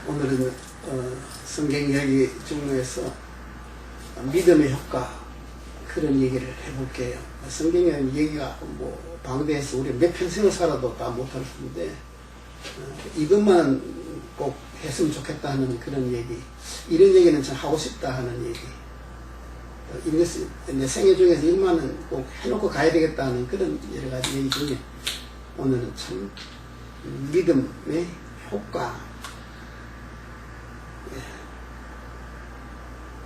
오늘은 성경 이야기 중에서 믿음의 효과 그런 얘기를 해볼게요. 성경에는 얘기가 뭐 방대해서 우리 몇 평생을 살아도 다 못할 텐데 이것만 꼭 했으면 좋겠다 하는 그런 얘기, 이런 얘기는 참 하고 싶다 하는 얘기, 이것이 내 생애 중에서 이것만은 꼭 해놓고 가야 되겠다 하는 그런 여러 가지 얘기 중에 오늘은 참 믿음의 효과.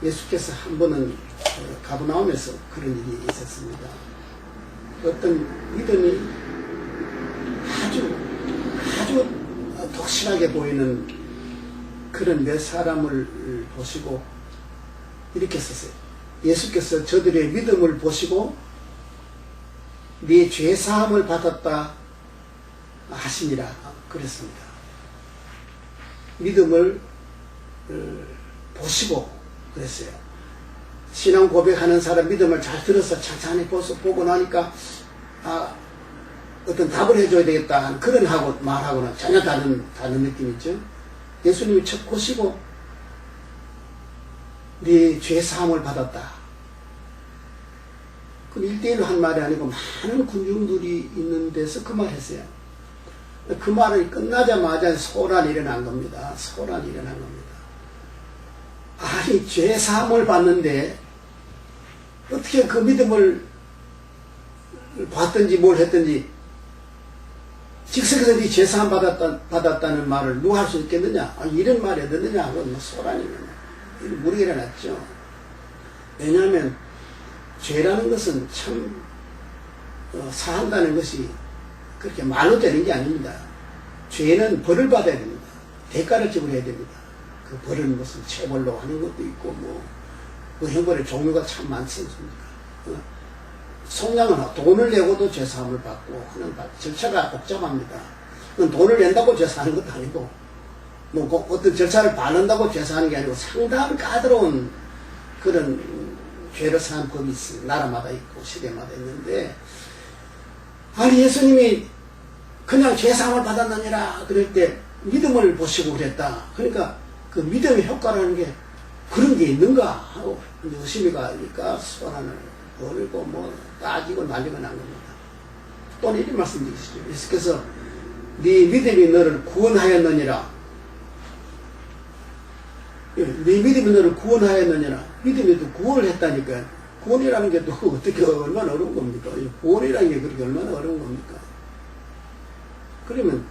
예수께서 한 번은 가버나움에서 그런 일이 있었습니다. 어떤 믿음이 아주 독실하게 보이는 그런 몇 사람을 보시고 이렇게 썼어요. 예수께서 저들의 믿음을 보시고 네 죄사함을 받았다 하시니라 그랬습니다. 믿음을 보시고 그랬어요. 신앙 고백하는 사람 믿음을 잘 들어서 찬찬히 보고 나니까 어떤 답을 해줘야 되겠다 그런 말하고는 전혀 다른 느낌이죠. 예수님이 첫 보시고 네 죄사함을 받았다. 그건 1대1로 한 말이 아니고 많은 군중들이 있는 데서 그 말 했어요. 그 말이 끝나자마자 소란이 일어난 겁니다. 소란이 일어난 겁니다. 아니, 죄사함을 받는데 어떻게 그 믿음을 봤든지 뭘 했든지 즉석에서 네 죄사함 받았다는 말을 누가 할 수 있겠느냐? 이런 말이 어딨느냐 하고 소란이 무리가 일어났죠. 왜냐하면 죄라는 것은 참 사한다는 것이 그렇게 말로 되는 게 아닙니다. 죄는 벌을 받아야 됩니다. 대가를 지불해야 됩니다. 그 벌은 무슨 체벌로 하는 것도 있고 그 형벌의 종류가 참 많지 않습니까? 속량은 돈을 내고도 죄사함을 받고 하는 절차가 복잡합니다. 그건 돈을 낸다고 죄사하는 것도 아니고 어떤 절차를 받는다고 죄사하는 게 아니고 상당히 까다로운 그런 죄를 사한 법이 있어요. 나라마다 있고 시대마다 있는데, 아니 예수님이 그냥 죄사함을 받았느니라 그럴 때 믿음을 보시고 그랬다. 그러니까 그 믿음의 효과라는 게 그런 게 있는가 하고 의심이 가니까 소란을 벌이고 따지고 난리가 난 겁니다. 또 이런 말씀 드리시죠. 예수께서 네 믿음이 너를 구원하였느니라. 네 믿음이 너를 구원하였느니라. 믿음이 또 구원을 했다니까. 구원이라는 게 또 어떻게 얼마나 어려운 겁니까? 구원이라는 게 그렇게 얼마나 어려운 겁니까? 그러면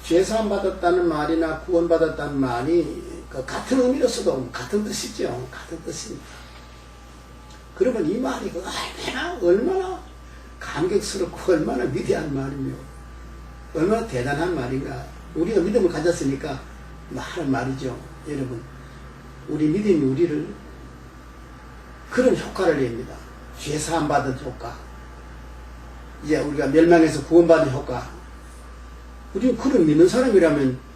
죄사함 받았다는 말이나 구원받았다는 말이 같은 의미로서도 같은 뜻이죠. 같은 뜻입니다. 그러면 이 말이 얼마나 감격스럽고 얼마나 위대한 말이며 얼마나 대단한 말인가. 우리가 믿음을 가졌으니까 하는 말이죠. 여러분, 우리 믿음이 우리를 그런 효과를 냅니다. 죄사함 받은 효과, 이제 우리가 멸망해서 구원받은 효과. 우리는 그런 믿는 사람이라면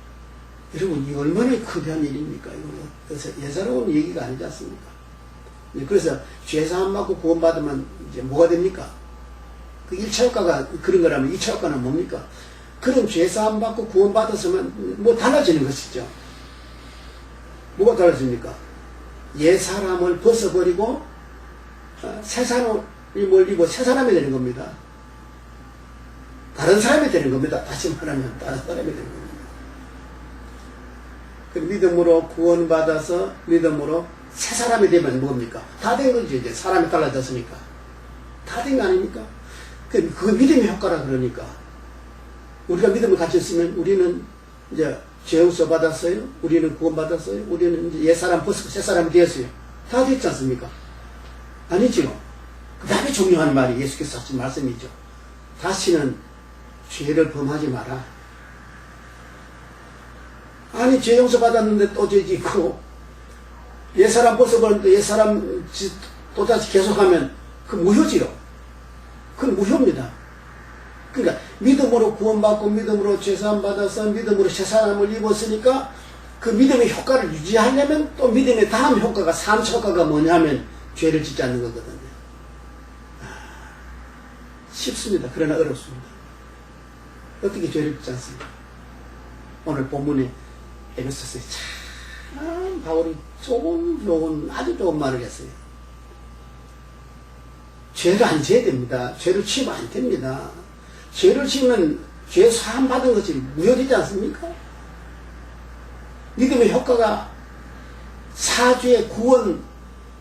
여러분, 이 얼마나 거대한 일입니까? 이거 예사로운 얘기가 아니지 않습니까? 그래서 죄사함 받고 구원받으면 이제 뭐가 됩니까? 그 1차 효과가 그런 거라면 2차 효과는 뭡니까? 그런 죄사함 받고 구원받았으면 달라지는 것이죠. 뭐가 달라집니까? 옛 사람을 벗어버리고 새 사람을 몰리고 새 사람이 되는 겁니다. 다른 사람이 되는 겁니다. 다시 말하면 다른 사람이 되는 겁니다. 그 믿음으로 구원받아서 믿음으로 새 사람이 되면 뭡니까? 다 된 거죠. 이제 사람이 달라졌으니까. 다 된 거 아닙니까? 그 믿음의 효과라 그러니까. 우리가 믿음을 가졌으면 우리는 이제 죄 용서 받았어요. 우리는 구원받았어요. 우리는 이제 옛 사람 벗고 새 사람이 되었어요. 다 됐지 않습니까? 아니죠. 그 다음에 중요한 말이 예수께서 하신 말씀이죠. 다시는 죄를 범하지 마라. 아니, 죄 용서 받았는데 또 죄 짓고 옛 사람 벗어버렸는데 옛 사람 또다시 계속하면 그 무효지요. 그건 무효입니다. 그러니까 믿음으로 구원받고 믿음으로 죄사함 받아서 믿음으로 새 사람을 입었으니까 그 믿음의 효과를 유지하려면 또 믿음의 다음 효과가 3차 효과가 뭐냐면 죄를 짓지 않는 거거든요. 쉽습니다. 그러나 어렵습니다. 어떻게 죄를 짓지 않습니까? 오늘 본문에 에베소서에 참 바울이 아주 좋은 말을 했어요. 죄를 안 지어야 됩니다. 죄를 지으면 안 됩니다. 죄를 지으면 죄 사함 받은 것이 무효되지 않습니까? 믿음의 효과가 사죄, 구원,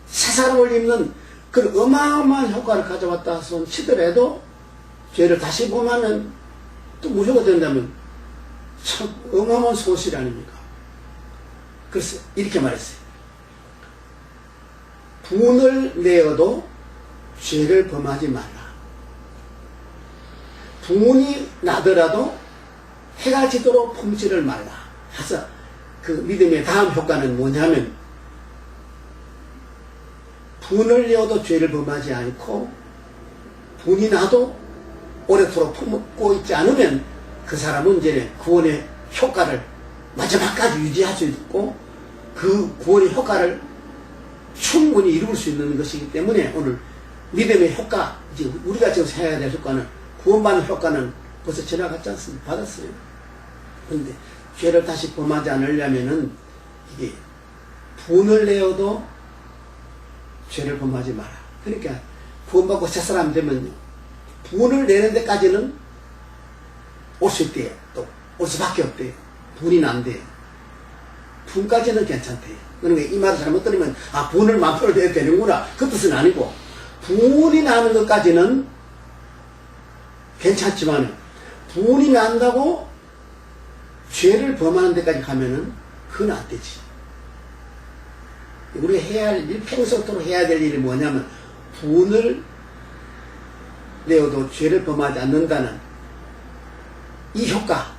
새 사람을 입는 그런 어마어마한 효과를 가져왔다 치더라도 죄를 다시 범하면 또 무효가 된다면 참 어마어마한 소실 아닙니까? 그래서 이렇게 말했어요. 분을 내어도 죄를 범하지 말라. 분이 나더라도 해가 지도록 품지를 말라. 그래서 그 믿음의 다음 효과는 뭐냐면 분을 내어도 죄를 범하지 않고 분이 나도 오래도록 품고 있지 않으면 그 사람은 이제 구원의 효과를 마지막까지 유지할 수 있고 그 구원의 효과를 충분히 이룰 수 있는 것이기 때문에 오늘 믿음의 효과, 이제 우리가 지금 해야 될 효과는 구원받는 효과는 벌써 지나갔지 않습니까? 받았어요. 그런데 죄를 다시 범하지 않으려면은 이게 분을 내어도 죄를 범하지 마라. 그러니까 구원받고 새 사람 되면요, 분을 내는 데까지는 올 수 있대요. 또 올 수밖에 없대요. 분이 난대요. 분까지는 괜찮대요. 그러니까 이 말을 잘못 들으면 분을 마음대로 내야 되는구나, 그 뜻은 아니고, 분이 나는 것까지는 괜찮지만 분이 난다고 죄를 범하는 데까지 가면은 그건 안 되지. 우리가 해야 할 일, 평소토록 해야 될 일이 뭐냐면 분을 내어도 죄를 범하지 않는다는 이 효과,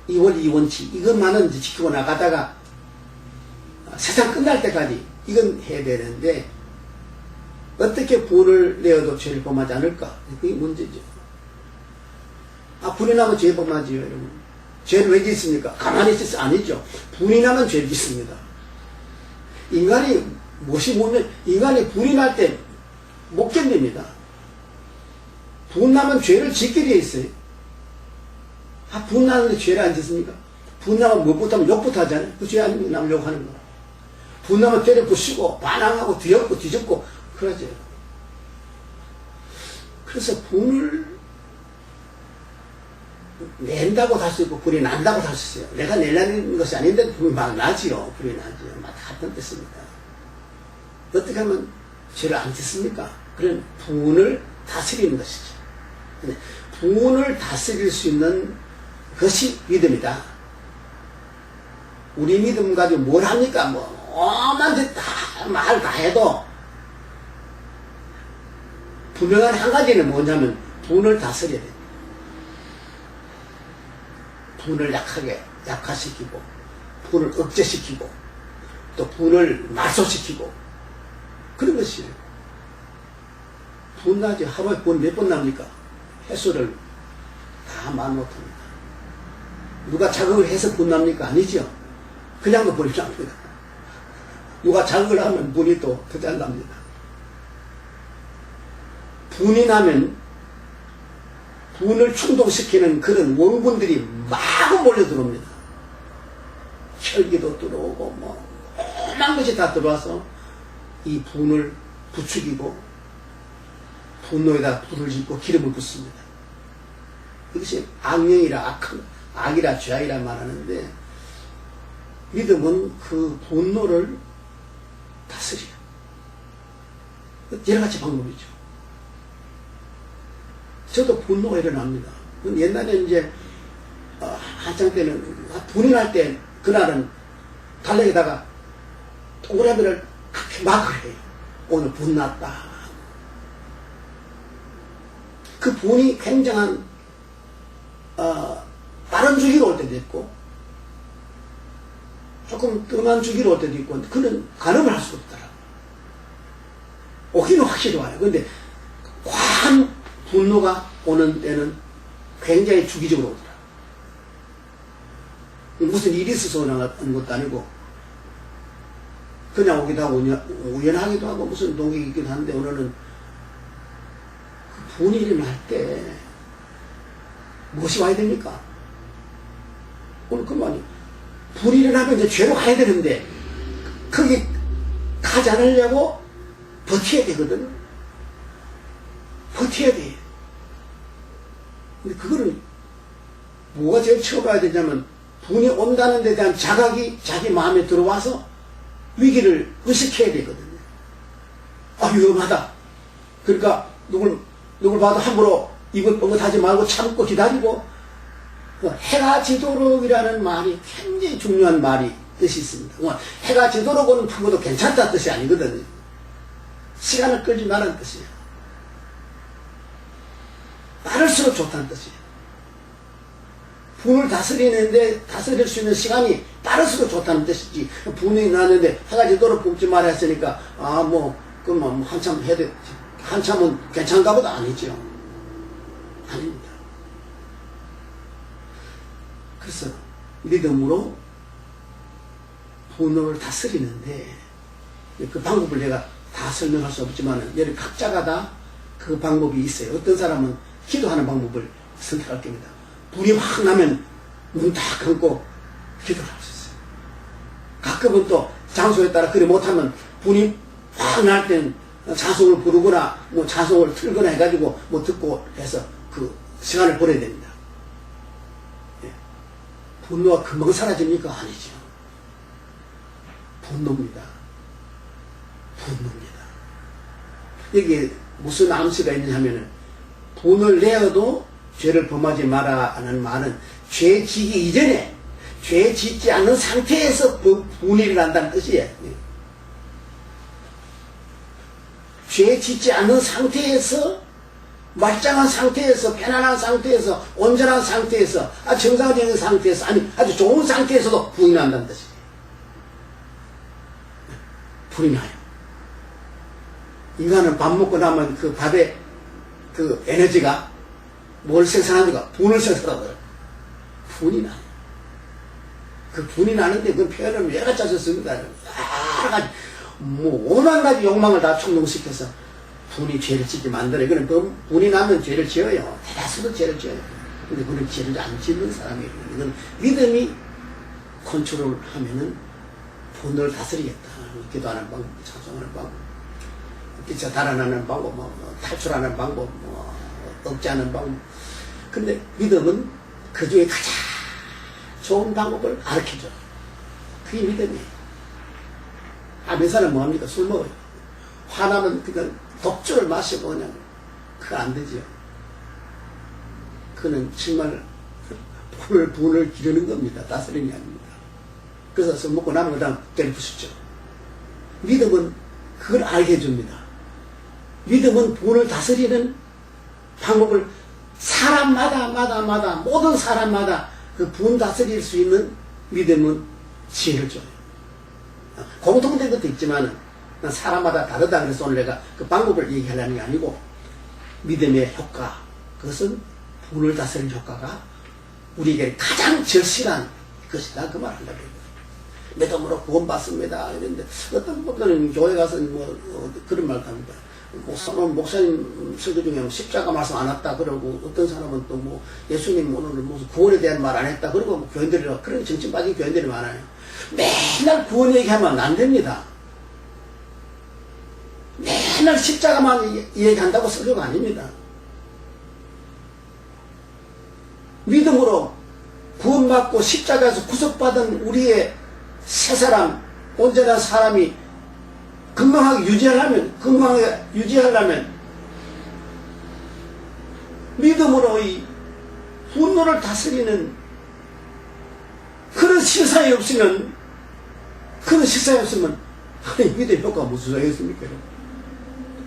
이 원리, 이 원칙, 이것만은 이제 지키고 나가다가 세상 끝날 때까지 이건 해야 되는데 어떻게 분을 내어도 죄를 범하지 않을까? 그게 문제죠. 분이 나면 죄 범하지요, 여러분. 죄를 왜 짓습니까? 가만히 있어서 아니죠. 분이 나면 죄를 짓습니다. 인간이 무엇이 뭐면 인간이 분이 날 때 못 견딥니다. 분 나면 죄를 짓게 돼 있어요. 분 나는데 죄를 안 짓습니까? 분 나면 무엇부터 하면 욕부터 하잖아요. 그 죄 아닙니까? 남 욕하는 거. 분 나면 때려 부시고 반항하고 뒤엎고 뒤집고 그러죠. 그래서 분을 낸다고 할 수 있고 분이 난다고 할 수 있어요. 내가 내려는 것이 아닌데 분이 막 나지요. 분이 나지요. 막 같은 뜻입니다. 어떻게 하면 죄를 안 짓습니까? 그런 분을 다스리는 것이죠. 분을 다스릴 수 있는 것이 믿음이다. 우리 믿음 가지고 뭘 합니까? 오만 말 다 해도 분명한 한 가지는 뭐냐면 분을 다스려야 돼. 분을 약화시키고 분을 억제시키고 또 분을 말소시키고 그런 것이에요. 분 나지. 하루에 분 몇 번 납니까? 횟수를 다 말 못합니다. 누가 자극을 해서 분 납니까? 아니죠. 그냥도 분이 납니다. 누가 자극을 하면 분이 또 더 잘 납니다. 분이 나면 분을 충동시키는 그런 원군들이 마구 몰려들어옵니다. 혈기도 들어오고 오만 것이 다 들어와서 이 분을 부추기고 분노에다 불을 짓고 기름을 붓습니다. 이것이 악령이라 악이라 죄악이라 말하는데 믿음은 그 분노를 다스려요. 여러 가지 방법이죠. 저도 분노가 일어납니다. 옛날에 이제 한창 때는 분이 날 때 그날은 달력에다가 동그라미를 그렇게 마크를 해요. 오늘 분 났다. 그 분이 굉장한 빠른 주기로 올 때도 있고 조금 뜸한 주기로 올 때도 있고 그는 가늠을 할 수 없더라고요. 오기는 확실히 와요. 그런데 과한 분노가 오는 때는 굉장히 주기적으로 오더라. 무슨 일이 있어서 오는 것도 아니고 그냥 오기도 하고 우연하기도 하고 무슨 동기가 있기도 한데 오늘은 그 분이 일어날 때 무엇이 와야 됩니까? 오늘 그만이 불이 일어나면 이제 죄로 가야 되는데, 거기 가지 않으려고 버텨야 되거든. 버텨야 돼. 근데 그거는 뭐가 제일 쳐봐야 되냐면, 분이 온다는 데 대한 자각이 자기 마음에 들어와서 위기를 의식해야 되거든요. 아, 위험하다. 그러니까 누굴 봐도 함부로 입을 뻥긋하지 말고 참고 기다리고, 해가 지도록이라는 말이 굉장히 중요한 말이 뜻이 있습니다. 해가 지도록은 부모도 괜찮다는 뜻이 아니거든요. 시간을 끌지 말라는 뜻이에요. 빠를수록 좋다는 뜻이에요. 분을 다스릴 수 있는 시간이 빠를수록 좋다는 뜻이지. 분이 나는데 해가 지도록 굽지 말아 했으니까, 그럼 한참 해야 돼. 한참은 괜찮은가 보다 아니죠. 아닙니다. 그래서 믿음으로 분을 다스리는데, 그 방법을 내가 다 설명할 수 없지만 여러 각자가 다 그 방법이 있어요. 어떤 사람은 기도하는 방법을 선택할 겁니다. 불이 확 나면 눈 다 감고 기도를 할 수 있어요. 가끔은 또 장소에 따라 그리 못하면 분이 확 날 때는 자송을 부르거나 자송을 틀거나 해가지고 듣고 해서 그 시간을 보내야 됩니다. 예. 분노가 금방 사라집니까? 아니죠. 분노입니다. 분노입니다. 여기에 무슨 암시가 있느냐 하면은, 분을 내어도 죄를 범하지 마라 하는 말은 죄 지기 이전에, 죄 짓지 않는 상태에서 분이 일어난다는 뜻이에요. 죄 짓지 않는 상태에서, 말짱한 상태에서, 편안한 상태에서, 온전한 상태에서, 정상적인 상태에서, 아니 아주 좋은 상태에서도 분이 난다는 뜻이에요. 분이 나요. 인간은 밥 먹고 나면 그 밥에 그 에너지가 뭘 생산하는가? 분을 생산하더라고요. 분이 나요. 그 분이 나는데 그 표현을 여러 가지 씁니다. 여러 가지, 오만 가지 욕망을 다 충동시켜서 분이 죄를 짓게 만들어요. 그럼 분이 나면 죄를 지어요. 대다수도 죄를 지어요. 근데 그는 죄를 안 짓는 사람이에요. 이건 믿음이 컨트롤 하면은 분을 다스리겠다. 기도하는 방법, 찬송하는 방법, 빛에 달아나는 방법, 탈출하는 방법, 억제하는 방법. 근데 믿음은 그 중에 가장 좋은 방법을 가르쳐줘요. 그게 믿음이에요. 아멘사는 뭐합니까? 술 먹어요. 화나면 그냥 독주를 마시고 그냥, 그거 안 되지요. 그는 정말 분을 기르는 겁니다. 다스리는 게 아닙니다. 그래서 술 먹고 나면 그다음 때려부수죠. 믿음은 그걸 알게 해줍니다. 믿음은 분을 다스리는 방법을 사람마다 모든 사람마다 그 분 다스릴 수 있는 믿음은 지혜를 줘요. 공통된 것도 있지만 사람마다 다르다 그래서 오늘 내가 그 방법을 얘기하려는 게 아니고, 믿음의 효과, 그것은 분을 다스리는 효과가 우리에게 가장 절실한 것이다, 그 말을 하려고 해요. 믿음으로 구원받습니다 이런데, 어떤 분들은 교회 가서 그런 말도 합니다. 목사님 설교 중에 십자가 말씀 안 했다 그러고, 어떤 사람은 또 예수님 오늘 무슨 구원에 대한 말 안 했다 그러고, 교인들이 그런 정신 빠진 교인들이 많아요. 맨날 구원 얘기하면 안 됩니다. 맨날 십자가만 얘기한다고 설교가 아닙니다. 믿음으로 구원받고 십자가에서 구속받은 우리의 새 사람, 온전한 사람이 건강하게 유지하려면 믿음으로 이 분노를 다스리는 그런 실상이 없으면 아니 믿음의 효과가 무슨 소용이겠습니까?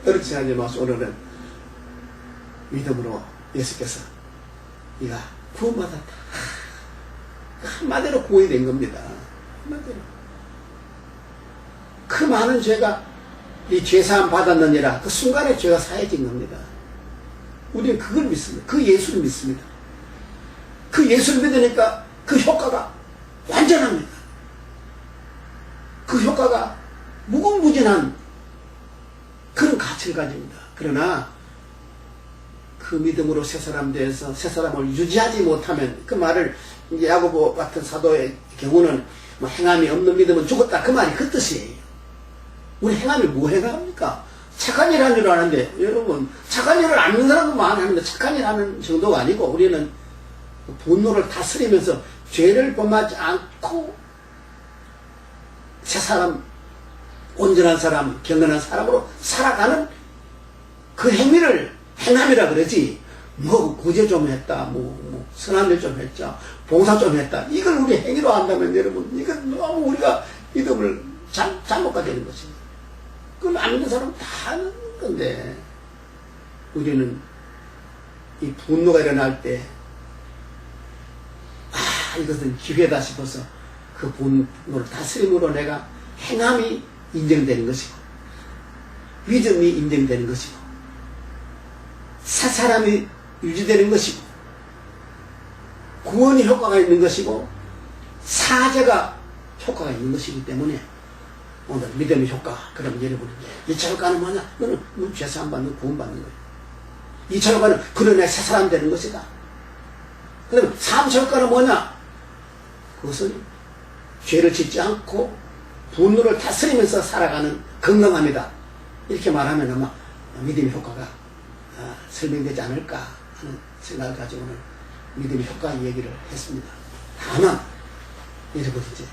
그렇지 않지 마소. 오늘은 믿음으로 예수께서 네가 구원받았다, 한마디로 구원이 된 겁니다. 한마디로. 그 많은 죄가 이 죄사함 받았느니라, 그 순간에 죄가 사해진 겁니다. 우리는 그걸 믿습니다. 그 예수를 믿습니다. 그 예수를 믿으니까 그 효과가 완전합니다. 그 효과가 무궁무진한 그런 가치를 가집니다. 그러나 그 믿음으로 새 사람 되어서 새 사람을 유지하지 못하면, 그 말을 이제 야고보 같은 사도의 경우는 뭐 행함이 없는 믿음은 죽었다 그 말이 그 뜻이에요. 우리 행함이 뭐 행합니까? 착한 일 하는 줄 아는데 여러분 착한 일을 안 하는 사람도 많은데 착한 일 하는 정도가 아니고 우리는 분노를 다스리면서 죄를 범하지 않고 새 사람, 온전한 사람, 경건한 사람으로 살아가는 그 행위를 행함이라 그러지. 뭐 구제 좀 했다, 뭐 선한 일 좀 했자, 봉사 좀 했다. 이걸 우리 행위로 한다면 여러분 이건 너무 우리가 믿음을 잘못가 되는 것입니다. 그건 안 믿는 사람은 다 하는 건데 우리는 이 분노가 일어날 때 이것은 기회다 싶어서 그 분노를 다스림으로 내가 행함이 인정되는 것이고 믿음이 인정되는 것이고 사람이 유지되는 것이고 구원이 효과가 있는 것이고 사죄가 효과가 있는 것이기 때문에 오늘 믿음의 효과. 그러면 여러분 1차 효과는 뭐냐? 너는 죄사함 받는 구원받는 거예요. 2차 효과는 그런 내 새 사람 되는 것이다. 그러면 3차 효과는 뭐냐? 그것은 죄를 짓지 않고 분노를 다스리면서 살아가는 건강함이다. 이렇게 말하면 아마 믿음의 효과가 설명되지 않을까 하는 생각을 가지고 오늘 믿음의 효과 얘기를 했습니다. 다만 여러분 이제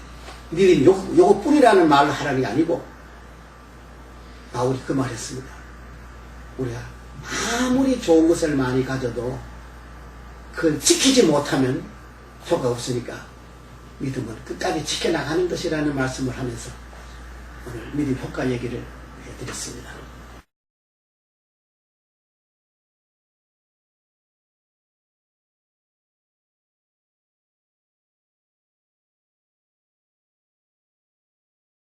믿음이 요거 뿐이라는 말을 하라는 게 아니고 바울이 그 말 했습니다. 우리가 아무리 좋은 것을 많이 가져도 그걸 지키지 못하면 효과가 없으니까 믿음은 끝까지 지켜나가는 것이라는 말씀을 하면서 오늘 믿음 효과 얘기를 해드렸습니다.